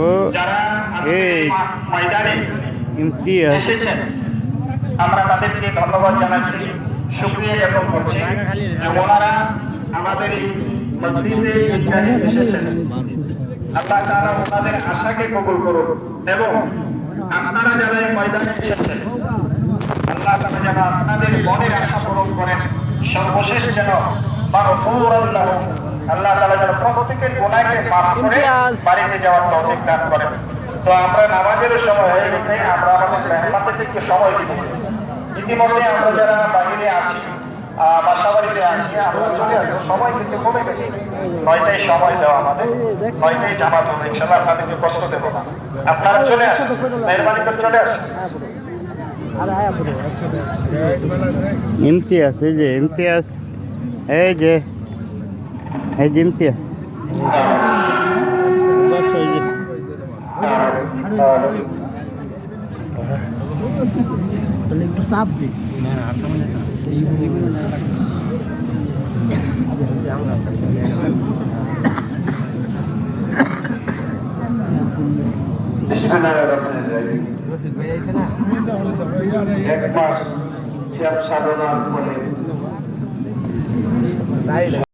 ও যারা এই ময়দানে ইমতিয়াজ এসেছেন আমরা তাদেরকে ধন্যবাদ জানাচ্ছি, শুকরিয়া জ্ঞাপন করছি যে ওনারা আমাদের এই মসজিদে ঈদগাহে এসেছেন। আল্লাহ তাআলা ওনাদের আশাকে কবুল করুন এবং আপনারা যারা এই ময়দানে এসেছেন আল্লাহ তাআলা যেন আপনাদের মনের আশা পূরণ করেন। সর্বশেষ যেন মাগফুরান লাহুম, আল্লাহ তাআলা যেন প্রত্যেকের গুনাহকে মাফ করে বাড়িতে যাওয়ার তৌফিক দান করেন। তো আমরা নামাজের সময় হয়ে গেছে, আমরা আমাদের মেহমানদের একটু সময় দিয়েছি। ইতিমধ্যে আমরা যারা বাইরে আছি বাসা বাড়িতে আছি আমরা চলে আসবো, সময় কিন্তু কমে গেছে। 9টায় সময় দেওয়া আমাদের, 9টায় জামাত হবে ইনশাআল্লাহ, আপনাদেরকে কষ্ট দেবো না। আপনারা চলে আসেন, মেহরবানি করে চলে আসেন। ইমতিয়াজ এই যে ইমতিয়াজ এই যে ইমতিয়াজ বস ওই যে তাহলে একটু চাপ দিই এক মাস সাধনার পরে